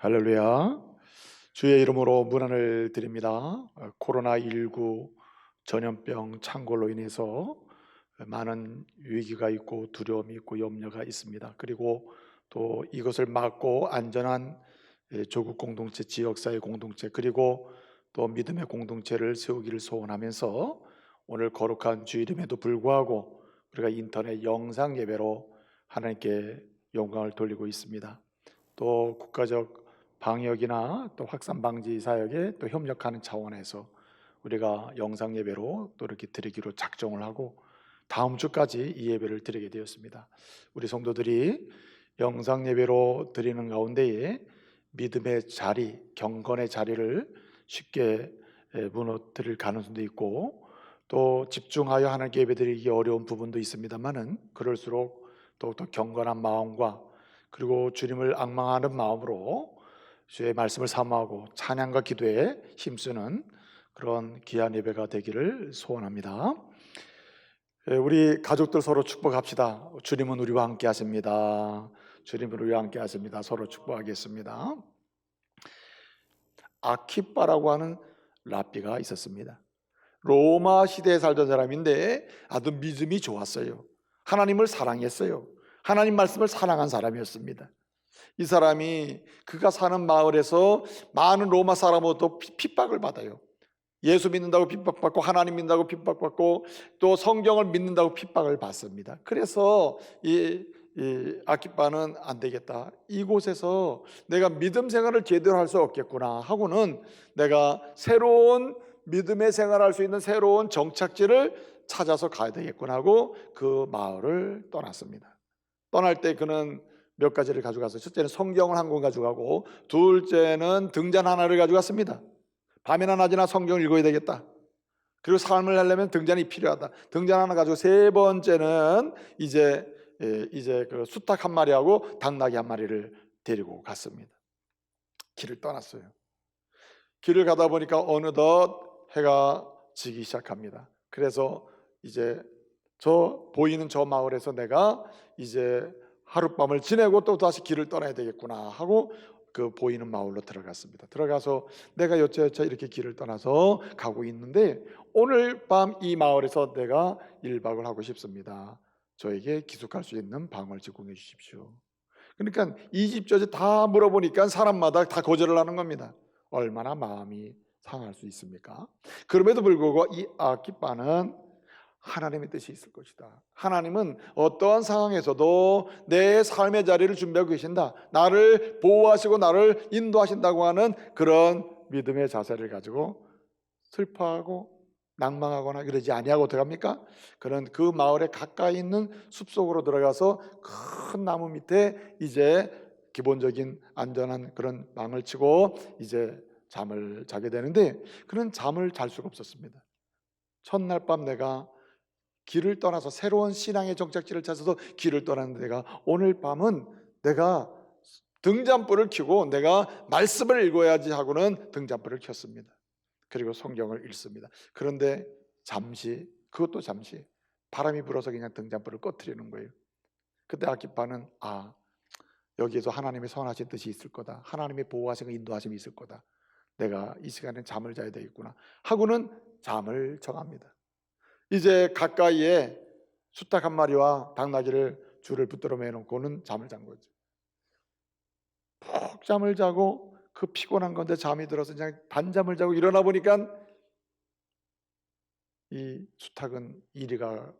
할렐루야. 주의 이름으로 문안을 드립니다. 코로나19 전염병 창궐로 인해서 많은 위기가 있고 두려움이 있고 염려가 있습니다. 그리고 또 이것을 막고 안전한 조국 공동체, 지역사회 공동체, 그리고 또 믿음의 공동체를 세우기를 소원하면서 오늘 거룩한 주일임에도 불구하고 우리가 인터넷 영상 예배로 하나님께 영광을 돌리고 있습니다. 또 국가적 방역이나 또 확산 방지 사역에 또 협력하는 차원에서 우리가 영상 예배로 또 이렇게 드리기로 작정을 하고 다음 주까지 이 예배를 드리게 되었습니다. 우리 성도들이 영상 예배로 드리는 가운데에 믿음의 자리, 경건의 자리를 쉽게 무너뜨릴 가능성도 있고, 또 집중하여 하나님께 예배드리기 어려운 부분도 있습니다만은 그럴수록 더욱더 경건한 마음과 그리고 주님을 앙망하는 마음으로 주의 말씀을 사모하고 찬양과 기도에 힘쓰는 그런 귀한 예배가 되기를 소원합니다. 우리 가족들 서로 축복합시다. 주님은 우리와 함께 하십니다. 주님은 우리와 함께 하십니다. 서로 축복하겠습니다. 아키빠라고 하는 랍비가 있었습니다. 로마 시대에 살던 사람인데 아주 믿음이 좋았어요. 하나님을 사랑했어요. 하나님 말씀을 사랑한 사람이었습니다. 이 사람이 그가 사는 마을에서 많은 로마 사람으로부터 핍박을 받아요. 예수 믿는다고 핍박받고 하나님 믿는다고 핍박받고 또 성경을 믿는다고 핍박을 받습니다. 그래서 이 아키빠는 안 되겠다, 이곳에서 내가 믿음 생활을 제대로 할 수 없겠구나 하고는 내가 새로운 믿음의 생활할 수 있는 새로운 정착지를 찾아서 가야 되겠구나 하고 그 마을을 떠났습니다. 떠날 때 그는 몇 가지를 가져가서, 첫째는 성경을 한 권 가져가고, 둘째는 등잔 하나를 가져갔습니다. 밤이나 낮이나 성경을 읽어야 되겠다. 그리고 삶을 하려면 등잔이 필요하다. 등잔 하나 가지고, 세 번째는 이제 그 수탉 한 마리하고 당나귀 한 마리를 데리고 갔습니다. 길을 떠났어요. 길을 가다 보니까 어느덧 해가 지기 시작합니다. 그래서 이제 보이는 저 마을에서 내가 이제 하룻밤을 지내고 또 다시 길을 떠나야 되겠구나 하고 그 보이는 마을로 들어갔습니다. 들어가서 내가 여차여차 이렇게 길을 떠나서 가고 있는데, 오늘 밤 이 마을에서 내가 1박을 하고 싶습니다. 저에게 기숙할 수 있는 방을 제공해 주십시오. 그러니까 이 집 저 집 다 물어보니까 사람마다 다 거절을 하는 겁니다. 얼마나 마음이 상할 수 있습니까? 그럼에도 불구하고 이 아키빠는 하나님의 뜻이 있을 것이다. 하나님은 어떠한 상황에서도 내 삶의 자리를 준비하고 계신다. 나를 보호하시고 나를 인도하신다고 하는 그런 믿음의 자세를 가지고 슬퍼하고 낭망하거나 그러지 아니하고 어떡합니까? 그런 그 마을에 가까이 있는 숲속으로 들어가서 큰 나무 밑에 이제 기본적인 안전한 그런 망을 치고 이제 잠을 자게 되는데, 그는 잠을 잘 수가 없었습니다. 첫날 밤 내가 길을 떠나서 새로운 신앙의 정착지를 찾아서 길을 떠났는데, 내가 오늘 밤은 내가 등잔불을 켜고 내가 말씀을 읽어야지 하고는 등잔불을 켰습니다. 그리고 성경을 읽습니다. 그런데 그것도 잠시 바람이 불어서 그냥 등잔불을 꺼트리는 거예요. 그때 아키빠는 여기에서 하나님의 선하신 뜻이 있을 거다. 하나님의 보호하시고 인도하심이 있을 거다. 내가 이 시간에 잠을 자야 되겠구나 하고는 잠을 정합니다. 이제 가까이에 수탉 한 마리와 당나귀를 줄을 붙들어 매놓고는 잠을 잔 거죠. 푹 잠을 자고 그 피곤한 건데 잠이 들어서 그냥 반잠을 자고 일어나 보니까 이 수탉은 이리가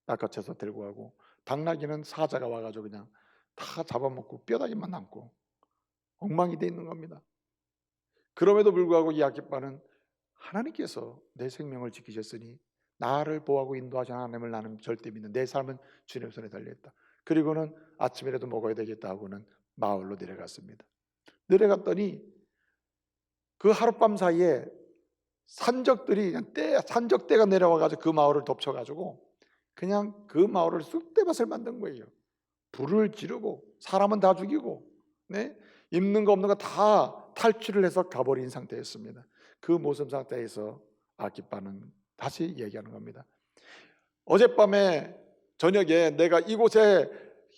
낚아채서 들고 가고, 당나귀는 사자가 와가지고 그냥 다 잡아먹고 뼈다귀만 남고 엉망이 돼 있는 겁니다. 그럼에도 불구하고 이 아키빠는 하나님께서 내 생명을 지키셨으니 나를 보호하고 인도하시는 하나님을 나는 절대 믿는, 내 삶은 주님의 손에 달려있다. 그리고는 아침이라도 먹어야 되겠다 하고는 마을로 내려갔습니다. 내려갔더니 그 하룻밤 사이에 산적들이 그냥 산적대가 내려와가지고 그 마을을 덮쳐가지고 그냥 그 마을을 쑥대밭을 만든 거예요. 불을 지르고 사람은 다 죽이고, 입는 거 없는 거 다 탈취를 해서 가버린 상태였습니다. 그 모습 상태에서 아키빠는 다시 얘기하는 겁니다. 어젯밤에 저녁에 내가 이곳에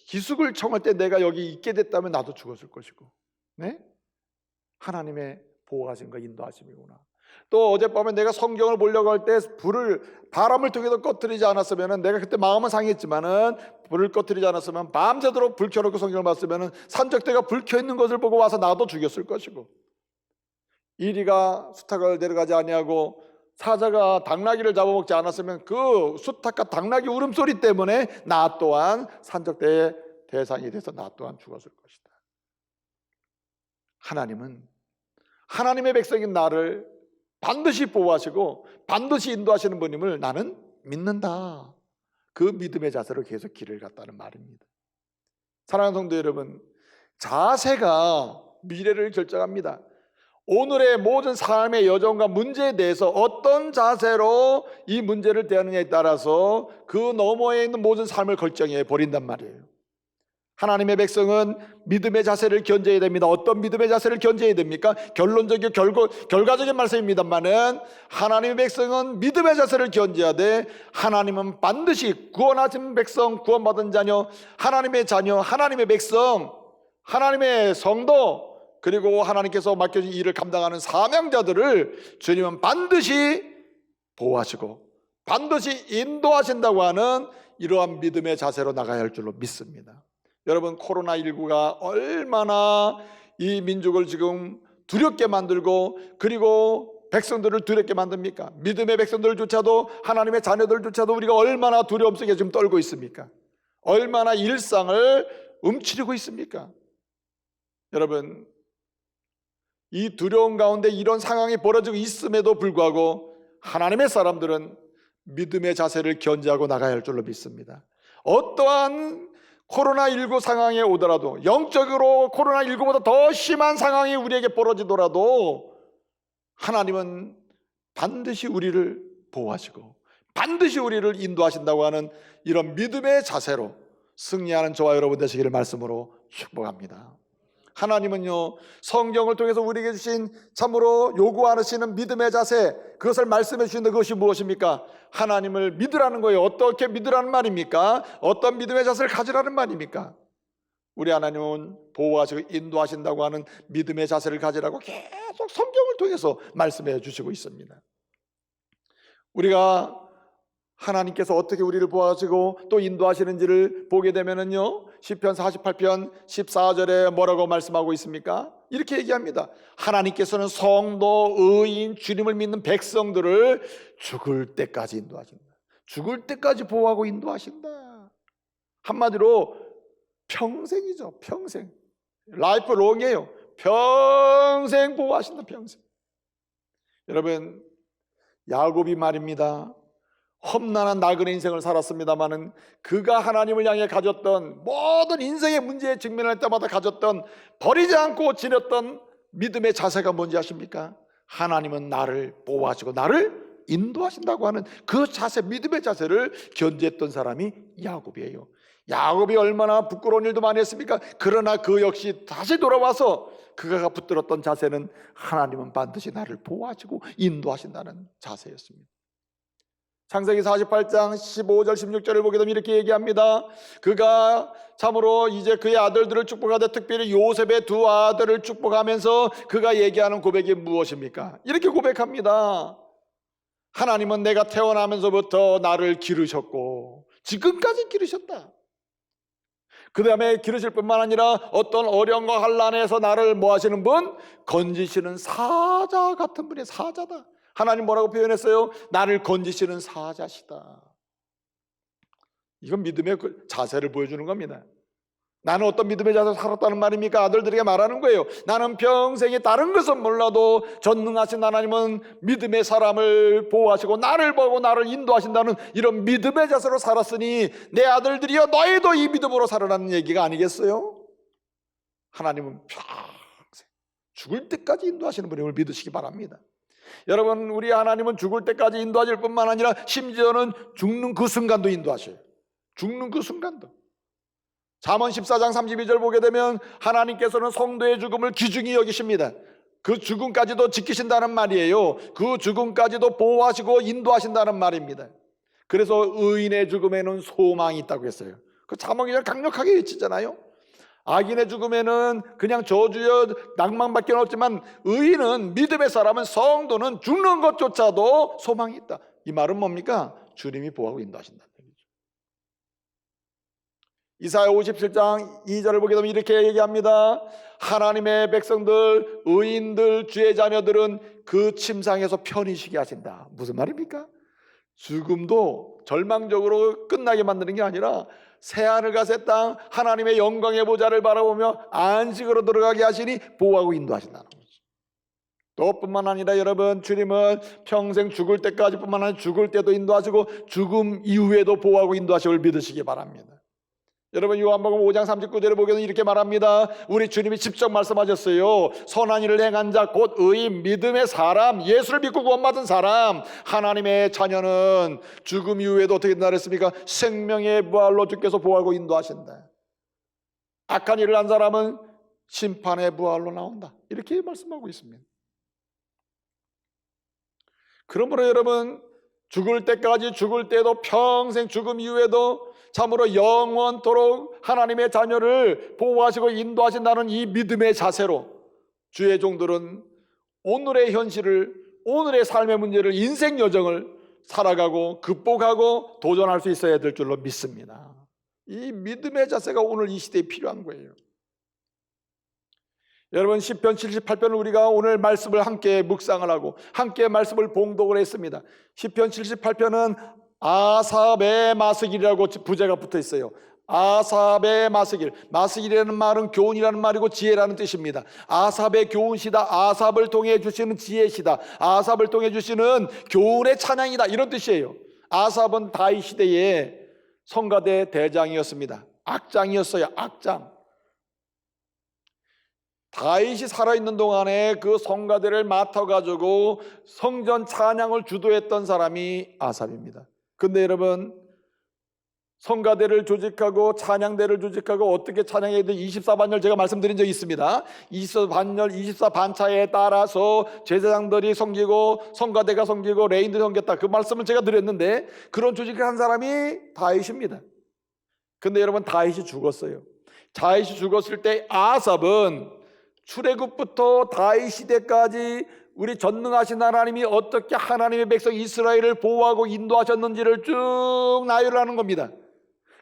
기숙을 청할 때 내가 여기 있게 됐다면 나도 죽었을 것이고, 네? 하나님의 보호하심과 인도하심이구나. 또 어젯밤에 내가 성경을 보려고 할 때 바람을 통해서 꺼뜨리지 않았으면, 내가 그때 마음은 상했지만은 불을 꺼뜨리지 않았으면 밤새도록 불 켜놓고 성경을 봤으면 산적대가 불 켜 있는 것을 보고 와서 나도 죽였을 것이고, 이리가 수탉을 데려가지 아니하고 사자가 당나귀를 잡아먹지 않았으면 그 수탉과 당나귀 울음소리 때문에 나 또한 산적대의 대상이 돼서 나 또한 죽었을 것이다. 하나님은 하나님의 백성인 나를 반드시 보호하시고 반드시 인도하시는 분임을 나는 믿는다. 그 믿음의 자세로 계속 길을 갔다는 말입니다. 사랑하는 성도 여러분, 자세가 미래를 결정합니다. 오늘의 모든 삶의 여정과 문제에 대해서 어떤 자세로 이 문제를 대하느냐에 따라서 그 너머에 있는 모든 삶을 결정해 버린단 말이에요. 하나님의 백성은 믿음의 자세를 견제해야 됩니다. 어떤 믿음의 자세를 견제해야 됩니까? 결론적이고 결과적인 말씀입니다만은, 하나님의 백성은 믿음의 자세를 견제하되, 하나님은 반드시 구원하신 백성, 구원받은 자녀, 하나님의 자녀, 하나님의 백성, 하나님의 성도, 그리고 하나님께서 맡겨진 일을 감당하는 사명자들을 주님은 반드시 보호하시고 반드시 인도하신다고 하는 이러한 믿음의 자세로 나가야 할 줄로 믿습니다. 여러분, 코로나19가 얼마나 이 민족을 지금 두렵게 만들고, 그리고 백성들을 두렵게 만듭니까? 믿음의 백성들조차도, 하나님의 자녀들조차도 우리가 얼마나 두려움 속에 지금 떨고 있습니까? 얼마나 일상을 움츠리고 있습니까? 여러분, 이 두려움 가운데 이런 상황이 벌어지고 있음에도 불구하고 하나님의 사람들은 믿음의 자세를 견지하고 나가야 할 줄로 믿습니다. 어떠한 코로나19 상황에 오더라도, 영적으로 코로나19보다 더 심한 상황이 우리에게 벌어지더라도 하나님은 반드시 우리를 보호하시고 반드시 우리를 인도하신다고 하는 이런 믿음의 자세로 승리하는 저와 여러분 되시기를 말씀으로 축복합니다. 하나님은요, 성경을 통해서 우리에게 주신 참으로 요구하시는 믿음의 자세, 그것을 말씀해 주시는 것이 무엇입니까? 하나님을 믿으라는 거예요. 어떻게 믿으라는 말입니까? 어떤 믿음의 자세를 가지라는 말입니까? 우리 하나님은 보호하시고 인도하신다고 하는 믿음의 자세를 가지라고 계속 성경을 통해서 말씀해 주시고 있습니다. 우리가 하나님께서 어떻게 우리를 보호하시고 또 인도하시는지를 보게 되면은요, 시편 48편 14절에 뭐라고 말씀하고 있습니까? 이렇게 얘기합니다. 하나님께서는 성도, 의인, 주님을 믿는 백성들을 죽을 때까지 인도하신다. 죽을 때까지 보호하고 인도하신다. 한마디로 평생이죠. 평생. 라이프 롱이에요. 평생 보호하신다. 평생. 여러분, 야곱이 말입니다. 험난한 나그네 인생을 살았습니다마는 그가 하나님을 향해 가졌던 모든 인생의 문제에 직면할 때마다 가졌던, 버리지 않고 지녔던 믿음의 자세가 뭔지 아십니까? 하나님은 나를 보호하시고 나를 인도하신다고 하는 그 자세, 믿음의 자세를 견지했던 사람이 야곱이에요. 야곱이 얼마나 부끄러운 일도 많이 했습니까? 그러나 그 역시 다시 돌아와서 그가 붙들었던 자세는 하나님은 반드시 나를 보호하시고 인도하신다는 자세였습니다. 창세기 48장 15절 16절을 보게 되면 이렇게 얘기합니다. 그가 참으로 이제 그의 아들들을 축복하되 특별히 요셉의 두 아들을 축복하면서 그가 얘기하는 고백이 무엇입니까? 이렇게 고백합니다. 하나님은 내가 태어나면서부터 나를 기르셨고 지금까지 기르셨다. 그 다음에 기르실 뿐만 아니라 어떤 어려움과 환난에서 나를 뭐 하시는 분? 건지시는 사자 같은 분의 사자다. 하나님 뭐라고 표현했어요? 나를 건지시는 사자시다. 이건 믿음의 자세를 보여주는 겁니다. 나는 어떤 믿음의 자세로 살았다는 말입니까? 아들들에게 말하는 거예요. 나는 평생에 다른 것은 몰라도 전능하신 하나님은 믿음의 사람을 보호하시고 나를 보고 나를 인도하신다는 이런 믿음의 자세로 살았으니 내 아들들이여 너희도 이 믿음으로 살아라는 얘기가 아니겠어요? 하나님은 평생 죽을 때까지 인도하시는 분임을 믿으시기 바랍니다. 여러분, 우리 하나님은 죽을 때까지 인도하실 뿐만 아니라 심지어는 죽는 그 순간도 인도하셔요. 죽는 그 순간도. 잠언 14장 32절 보게 되면 하나님께서는 성도의 죽음을 귀중히 여기십니다. 그 죽음까지도 지키신다는 말이에요. 그 죽음까지도 보호하시고 인도하신다는 말입니다. 그래서 의인의 죽음에는 소망이 있다고 했어요. 그 잠언 기절 강력하게 외치잖아요. 악인의 죽음에는 그냥 저주여 낭망밖에 없지만 의인은, 믿음의 사람은, 성도는 죽는 것조차도 소망이 있다. 이 말은 뭡니까? 주님이 보호하고 인도하신다는 얘기죠. 이사야 57장 2절을 보게 되면 이렇게 얘기합니다. 하나님의 백성들, 의인들, 주의 자녀들은 그 침상에서 편히 쉬게 하신다. 무슨 말입니까? 죽음도 절망적으로 끝나게 만드는 게 아니라 새하늘과 새 땅, 하나님의 영광의 보좌를 바라보며 안식으로 들어가게 하시니 보호하고 인도하신다는 거죠. 또 뿐만 아니라 여러분, 주님은 평생 죽을 때까지 뿐만 아니라 죽을 때도 인도하시고 죽음 이후에도 보호하고 인도하시길 믿으시기 바랍니다. 여러분, 요한복음 5장 39절에 보게는 이렇게 말합니다. 우리 주님이 직접 말씀하셨어요. 선한 일을 행한 자 곧 의인, 믿음의 사람, 예수를 믿고 구원받은 사람, 하나님의 자녀는 죽음 이후에도 어떻게 된다 그랬습니까? 생명의 부활로 주께서 보호하고 인도하신다. 악한 일을 한 사람은 심판의 부활로 나온다. 이렇게 말씀하고 있습니다. 그러므로 여러분, 죽을 때까지, 죽을 때도, 평생 죽음 이후에도 참으로 영원토록 하나님의 자녀를 보호하시고 인도하신다는 이 믿음의 자세로 주의 종들은 오늘의 현실을, 오늘의 삶의 문제를, 인생 여정을 살아가고 극복하고 도전할 수 있어야 될 줄로 믿습니다. 이 믿음의 자세가 오늘 이 시대에 필요한 거예요. 여러분, 시편 78편을 우리가 오늘 말씀을 함께 묵상을 하고 함께 말씀을 봉독을 했습니다. 시편 78편은 아삽의 마스길이라고 부제가 붙어 있어요. 아삽의 마스길. 마스길이라는 말은 교훈이라는 말이고 지혜라는 뜻입니다. 아삽의 교훈시다, 아삽을 통해 주시는 지혜시다, 아삽을 통해 주시는 교훈의 찬양이다, 이런 뜻이에요. 아삽은 다윗 시대의 성가대 대장이었습니다. 악장이었어요. 악장. 다윗이 살아있는 동안에 그 성가대를 맡아가지고 성전 찬양을 주도했던 사람이 아삽입니다. 근데 여러분, 성가대를 조직하고 찬양대를 조직하고 어떻게 찬양해야 돼? 24반열 제가 말씀드린 적이 있습니다. 24반차에 따라서 제사장들이 섬기고 성가대가 섬기고 레인들이 섬겼다, 그 말씀을 제가 드렸는데 그런 조직을 한 사람이 다윗입니다. 근데 여러분, 다윗이 죽었어요. 다윗이 죽었을 때 아삽은 출애굽부터 다윗 시대까지 우리 전능하신 하나님이 어떻게 하나님의 백성 이스라엘을 보호하고 인도하셨는지를 쭉 나열을 하는 겁니다.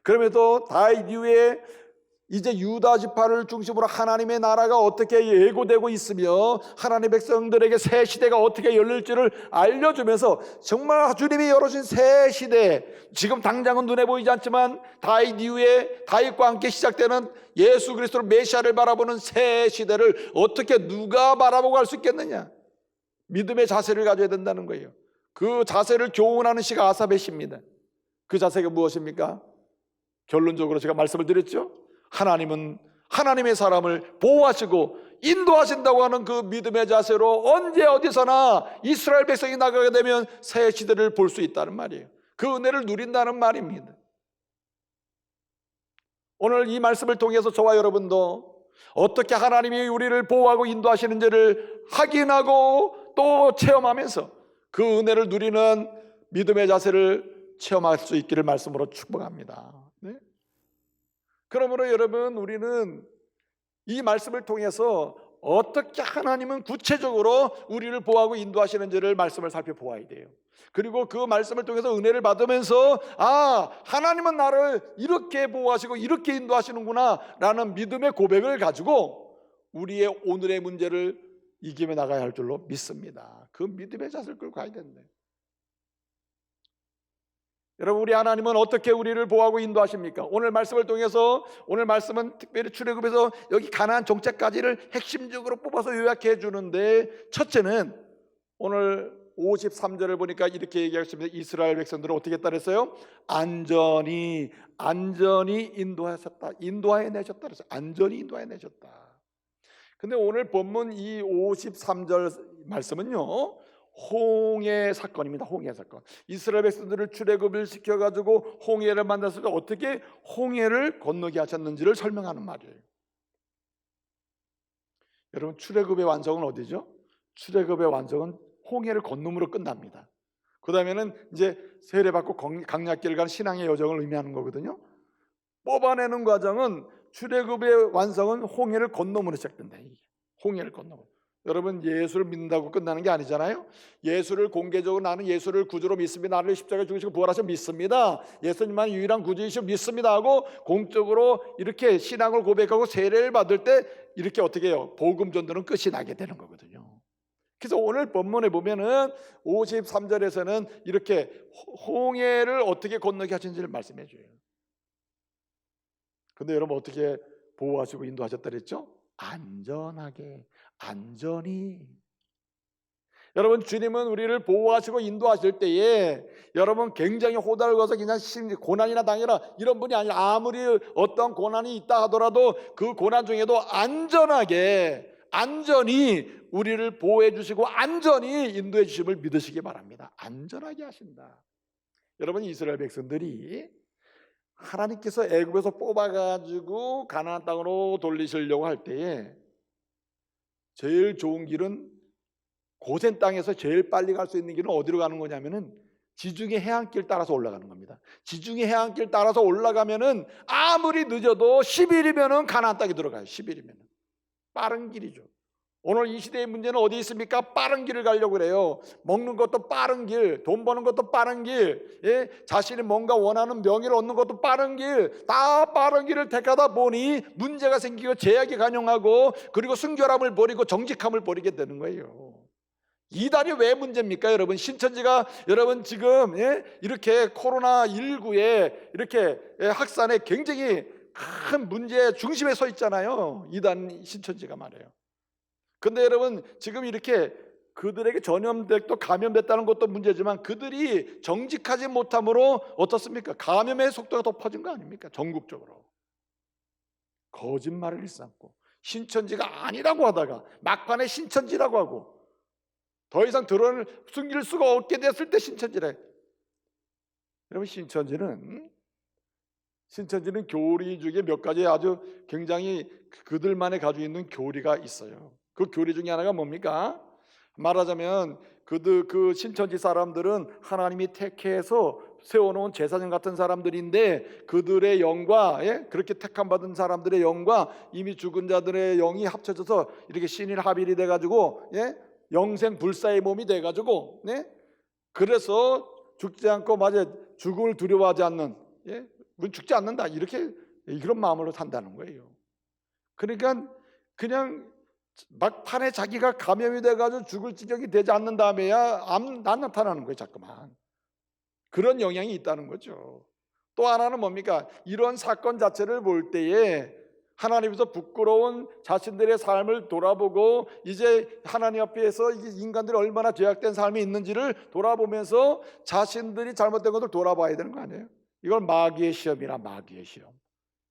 그러면서 다윗 이후에 이제 유다 지파를 중심으로 하나님의 나라가 어떻게 예고되고 있으며 하나님의 백성들에게 새 시대가 어떻게 열릴지를 알려주면서 정말 주님이 열어주신 새 시대, 지금 당장은 눈에 보이지 않지만 다윗 이후에 다윗과 함께 시작되는 예수 그리스도를 메시아를 바라보는 새 시대를 어떻게 누가 바라보고 갈 수 있겠느냐? 믿음의 자세를 가져야 된다는 거예요. 그 자세를 교훈하는 시가 아삽의 시입니다. 그 자세가 무엇입니까? 결론적으로 제가 말씀을 드렸죠. 하나님은 하나님의 사람을 보호하시고 인도하신다고 하는 그 믿음의 자세로 언제 어디서나 이스라엘 백성이 나가게 되면 새 시대를 볼 수 있다는 말이에요. 그 은혜를 누린다는 말입니다. 오늘 이 말씀을 통해서 저와 여러분도 어떻게 하나님이 우리를 보호하고 인도하시는지를 확인하고 또 체험하면서 그 은혜를 누리는 믿음의 자세를 체험할 수 있기를 말씀으로 축복합니다. 네? 그러므로 여러분, 우리는 이 말씀을 통해서 어떻게 하나님은 구체적으로 우리를 보호하고 인도하시는지를 말씀을 살펴보아야 돼요. 그리고 그 말씀을 통해서 은혜를 받으면서 하나님은 나를 이렇게 보호하시고 이렇게 인도하시는구나 라는 믿음의 고백을 가지고 우리의 오늘의 문제를 이기며 나가야 할 줄로 믿습니다. 그 믿음의 자세를 끌고 가야 된대. 여러분, 우리 하나님은 어떻게 우리를 보호하고 인도하십니까? 오늘 말씀을 통해서, 오늘 말씀은 특별히 출애굽에서 여기 가나안 정책까지를 핵심적으로 뽑아서 요약해 주는데, 첫째는 오늘 53절을 보니까 이렇게 얘기하셨습니다. 이스라엘 백성들은 어떻게 했다 그랬어요? 안전히 인도하셨다, 인도해내셨다 그랬어요. 안전히 인도해내셨다. 근데 오늘 본문 이 53절 말씀은요, 홍해 사건입니다. 홍해 사건. 이스라엘 백성들을 출애굽을 시켜가지고 홍해를 만났을 때 어떻게 홍해를 건너게 하셨는지를 설명하는 말이에요. 여러분, 출애굽의 완성은 어디죠? 출애굽의 완성은 홍해를 건너므로 끝납니다. 그 다음에는 이제 세례받고 강약길을 간 신앙의 여정을 의미하는 거거든요. 뽑아내는 과정은 출애굽의 완성은 홍해를 건너므로 시작된다. 홍해를 건너므로. 여러분, 예수를 믿는다고 끝나는 게 아니잖아요. 예수를 공개적으로 나는 예수를 구주로 믿습니다. 나를 십자가에 죽으시고 부활하셔 믿습니다. 예수님만 유일한 구주이시고 믿습니다 하고 공적으로 이렇게 신앙을 고백하고 세례를 받을 때 이렇게 어떻게 해요? 복음 전도는 끝이 나게 되는 거거든요. 그래서 오늘 본문에 보면은 53절에서는 이렇게 홍해를 어떻게 건너게 하신지를 말씀해 줘요. 근데 여러분, 어떻게 보호하시고 인도하셨다 그랬죠? 안전하게, 안전히. 여러분, 주님은 우리를 보호하시고 인도하실 때에 여러분 굉장히 호달거서 그냥 고난이나 당해라 이런 분이 아니라, 아무리 어떤 고난이 있다 하더라도 그 고난 중에도 안전하게, 안전히 우리를 보호해 주시고 안전히 인도해 주심을 믿으시기 바랍니다. 안전하게 하신다. 여러분, 이스라엘 백성들이 하나님께서 애굽에서 뽑아가지고 가나안 땅으로 돌리시려고 할 때에 제일 좋은 길은, 고센 땅에서 제일 빨리 갈 수 있는 길은 어디로 가는 거냐면은 지중해 해안길 따라서 올라가는 겁니다. 지중해 해안길 따라서 올라가면은 아무리 늦어도 10일이면은 가나안 땅에 들어가요. 10일이면은 빠른 길이죠. 오늘 이 시대의 문제는 어디 있습니까? 빠른 길을 가려고 그래요. 먹는 것도 빠른 길, 돈 버는 것도 빠른 길, 예? 자신이 뭔가 원하는 명예를 얻는 것도 빠른 길, 다 빠른 길을 택하다 보니 문제가 생기고 제약이 간용하고, 그리고 순결함을 버리고 정직함을 버리게 되는 거예요. 이단이 왜 문제입니까? 여러분, 신천지가 여러분 지금 이렇게 코로나19에 이렇게 확산에 굉장히 큰 문제의 중심에 서 있잖아요. 이단 신천지가 말이에요. 근데 여러분, 지금 이렇게 그들에게 전염됐고 감염됐다는 것도 문제지만 그들이 정직하지 못함으로 어떻습니까? 감염의 속도가 더 퍼진 거 아닙니까? 전국적으로 거짓말을 일삼고 신천지가 아니라고 하다가 막판에 신천지라고 하고, 더 이상 드러를 숨길 수가 없게 됐을 때 신천지래. 여러분, 신천지는 교리 중에 몇 가지 아주 굉장히 그들만의 가지고 있는 교리가 있어요. 그 교리 중에 하나가 뭡니까? 말하자면 그 신천지 사람들은 하나님이 택해서 세워놓은 제사장 같은 사람들인데, 그들의 영과 그렇게 택함 받은 사람들의 영과 이미 죽은 자들의 영이 합쳐져서 이렇게 신일합일이 돼가지고 영생 불사의 몸이 돼가지고 그래서 죽지 않고 맞아 죽음을 두려워하지 않는, 우린 죽지 않는다, 이렇게 이런 마음으로 산다는 거예요. 그러니까 그냥 막판에 자기가 감염이 돼가지고 죽을 지경이 되지 않는 다음에야 안 나타나는 거예요. 자꾸만 그런 영향이 있다는 거죠. 또 하나는 뭡니까? 이런 사건 자체를 볼 때에 하나님께서 부끄러운 자신들의 삶을 돌아보고, 이제 하나님 앞에서 인간들이 얼마나 죄악된 삶이 있는지를 돌아보면서 자신들이 잘못된 것을 돌아봐야 되는 거 아니에요? 이걸 마귀의 시험이라, 마귀의 시험.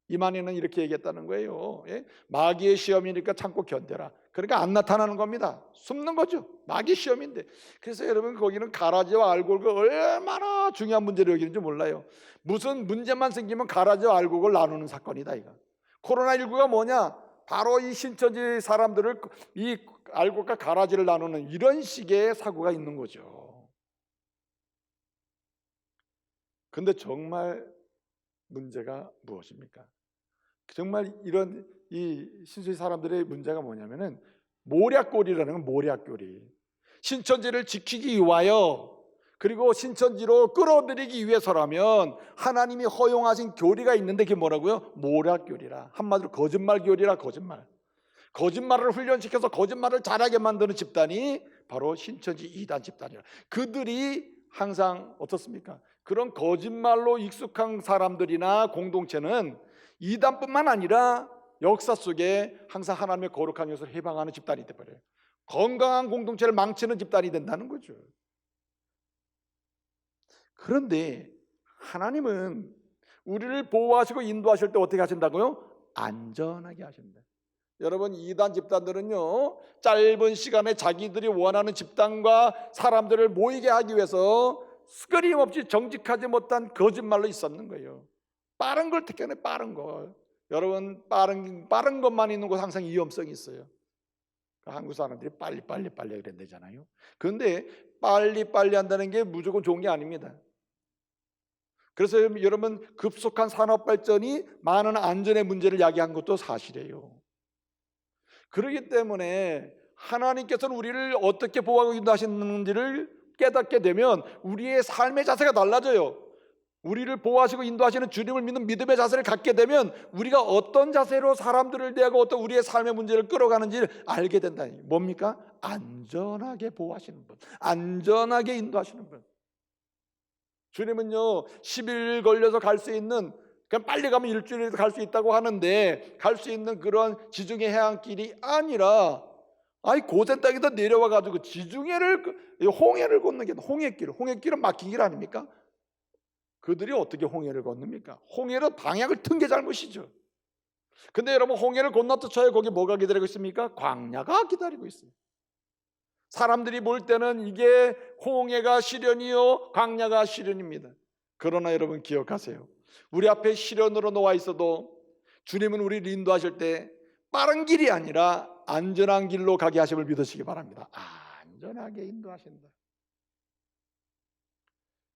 이만희는 이렇게 얘기했다는 거예요. 마귀의 시험이니까 참고 견뎌라. 그러니까 안 나타나는 겁니다. 숨는 거죠. 마귀 시험인데. 그래서 여러분, 거기는 가라지와 알곡을 얼마나 중요한 문제를 여기는지 몰라요. 무슨 문제만 생기면 가라지와 알곡을 나누는 사건이다 이거. 코로나19가 뭐냐? 바로 이 신천지 사람들을 이 알곡과 가라지를 나누는 이런 식의 사고가 있는 거죠. 근데 정말 문제가 무엇입니까? 정말 이런 이 신천지 사람들의 문제가 뭐냐면은 모략교리라는 건, 모략교리. 신천지를 지키기 위하여, 그리고 신천지로 끌어들이기 위해서라면 하나님이 허용하신 교리가 있는데 그게 뭐라고요? 모략교리라. 한마디로 거짓말교리라. 거짓말을 훈련시켜서 거짓말을 잘하게 만드는 집단이 바로 신천지 이단 집단이라. 그들이 항상 어떻습니까? 그런 거짓말로 익숙한 사람들이나 공동체는 이단뿐만 아니라 역사 속에 항상 하나님의 거룩한 것을 해방하는 집단이 되어버려요. 건강한 공동체를 망치는 집단이 된다는 거죠. 그런데 하나님은 우리를 보호하시고 인도하실 때 어떻게 하신다고요? 안전하게 하신다. 여러분, 이단 집단들은요, 짧은 시간에 자기들이 원하는 집단과 사람들을 모이게 하기 위해서 끊임없이 정직하지 못한 거짓말로 있었는 거예요. 빠른 걸 택하네, 빠른 걸. 여러분, 빠른 것만 있는 곳 항상 위험성이 있어요. 한국 사람들이 빨리 그런다잖아요. 그런데 빨리 한다는 게 무조건 좋은 게 아닙니다. 그래서 여러분, 급속한 산업 발전이 많은 안전의 문제를 야기한 것도 사실이에요. 그렇기 때문에 하나님께서는 우리를 어떻게 보호하고 인도하시는지를 깨닫게 되면 우리의 삶의 자세가 달라져요. 우리를 보호하시고 인도하시는 주님을 믿는 믿음의 자세를 갖게 되면 우리가 어떤 자세로 사람들을 대하고 어떤 우리의 삶의 문제를 끌어가는지를 알게 된다니. 뭡니까? 안전하게 보호하시는 분, 안전하게 인도하시는 분. 주님은요 10일 걸려서 갈 수 있는, 그냥 빨리 가면 일주일에도 갈 수 있다고 하는데 갈 수 있는 그런 지중해 해안길이 아니라 고센 땅에다 내려와 가지고 홍해를 걷는 게 홍해길은 막힌 길 아닙니까? 그들이 어떻게 홍해를 건넙니까? 홍해는 방향을 튼 게 잘못이죠. 근데 여러분, 홍해를 건넜다 쳐요. 거기 뭐가 기다리고 있습니까? 광야가 기다리고 있어요. 사람들이 볼 때는 이게 홍해가 시련이요 광야가 시련입니다. 그러나 여러분 기억하세요. 우리 앞에 시련으로 놓아 있어도 주님은 우리를 인도하실 때 빠른 길이 아니라 안전한 길로 가게 하심을 믿으시기 바랍니다. 안전하게 인도하신다.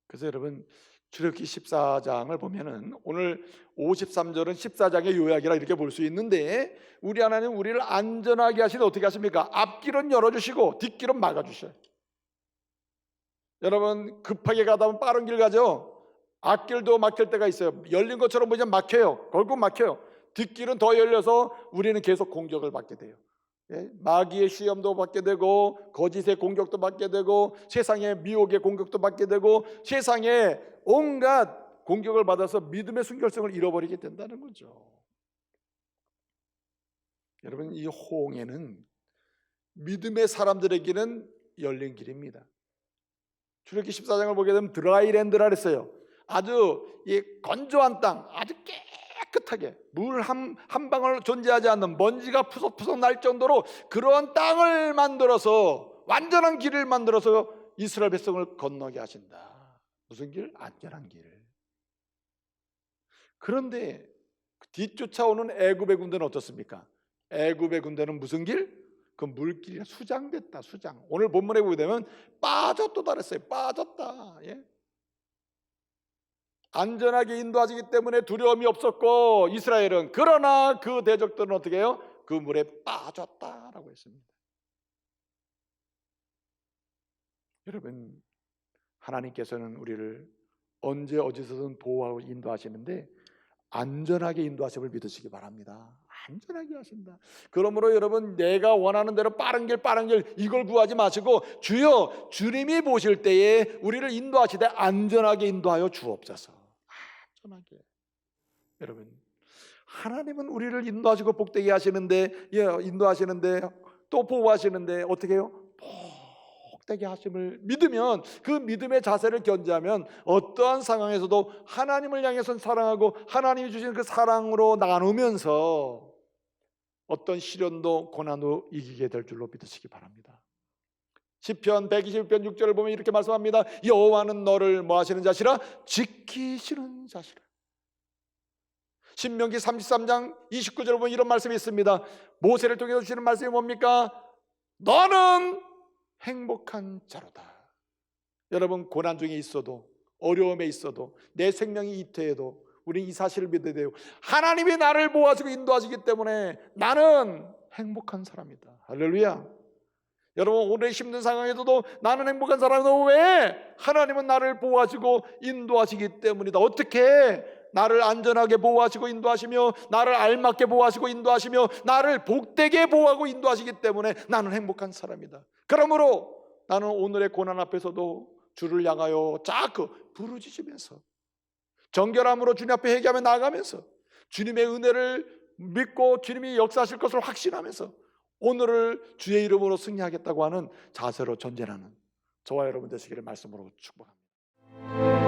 그래서 여러분, 출애굽기 14장을 보면은 오늘 53절은 14장의 요약이라 이렇게 볼 수 있는데, 우리 하나님 우리를 안전하게 하시는데 어떻게 하십니까? 앞길은 열어주시고 뒷길은 막아주셔요. 여러분, 급하게 가다 보면 빠른 길 가죠. 앞길도 막힐 때가 있어요. 열린 것처럼 보이면 막혀요. 결국 막혀요. 뒷길은 더 열려서 우리는 계속 공격을 받게 돼요. 마귀의 시험도 받게 되고 거짓의 공격도 받게 되고 세상의 미혹의 공격도 받게 되고 세상에 온갖 공격을 받아서 믿음의 순결성을 잃어버리게 된다는 거죠. 여러분, 이 홍해는 믿음의 사람들에게는 열린 길입니다. 출애굽기 14장을 보게 되면 드라이랜드라 그랬어요. 아주 이 건조한 땅, 아주 깨끗하게 물 한 방울 존재하지 않는 먼지가 푸석푸석 날 정도로 그런 땅을 만들어서 완전한 길을 만들어서 이스라엘 백성을 건너게 하신다. 무슨 길? 안전한 길. 그런데 뒤쫓아오는 애굽의 군대는 어떻습니까? 애굽의 군대는 무슨 길? 그 물길이 수장됐다. 수장. 오늘 본문에 보게 되면 빠졌다 그랬어요. 빠졌다. 안전하게 인도하시기 때문에 두려움이 없었고 이스라엘은, 그러나 그 대적들은 어떻게 해요? 그 물에 빠졌다라고 했습니다. 여러분, 하나님께서는 우리를 언제 어디서든 보호하고 인도하시는데 안전하게 인도하심을 믿으시기 바랍니다. 안전하게 하신다. 그러므로 여러분, 내가 원하는 대로 빠른 길 이걸 구하지 마시고 주여, 주님이 보실 때에 우리를 인도하시되 안전하게 인도하여 주옵소서. 안전하게. 여러분, 하나님은 우리를 인도하시고 복되게 하시는데, 인도하시는데 또 보호하시는데 어떻게 해요? 복되게 하심을 믿으면, 그 믿음의 자세를 견지하면 어떠한 상황에서도 하나님을 향해서 사랑하고 하나님이 주신 그 사랑으로 나누면서 어떤 시련도 고난도 이기게 될 줄로 믿으시기 바랍니다. 시편 121편 6절을 보면 이렇게 말씀합니다. 여호와는 너를 뭐 하시는 자시라? 지키시는 자시라. 신명기 33장 29절을 보면 이런 말씀이 있습니다. 모세를 통해서 주시는 말씀이 뭡니까? 너는 행복한 자로다. 여러분, 고난 중에 있어도, 어려움에 있어도, 내 생명이 이태해도 우리 이 사실을 믿어야 돼요. 하나님이 나를 보호하시고 인도하시기 때문에 나는 행복한 사람이다. 할렐루야. 여러분, 오늘 힘든 상황에서도 나는 행복한 사람이다. 왜? 하나님은 나를 보호하시고 인도하시기 때문이다. 어떻게? 나를 안전하게 보호하시고 인도하시며 나를 알맞게 보호하시고 인도하시며 나를 복되게 보호하고 인도하시기 때문에 나는 행복한 사람이다. 그러므로 나는 오늘의 고난 앞에서도 주를 향하여 자꾸 부르짖으면서 정결함으로 주님 앞에 회개하며 나아가면서 주님의 은혜를 믿고 주님이 역사하실 것을 확신하면서 오늘을 주의 이름으로 승리하겠다고 하는 자세로 전진하는 저와 여러분 되시기를 말씀으로 축복합니다.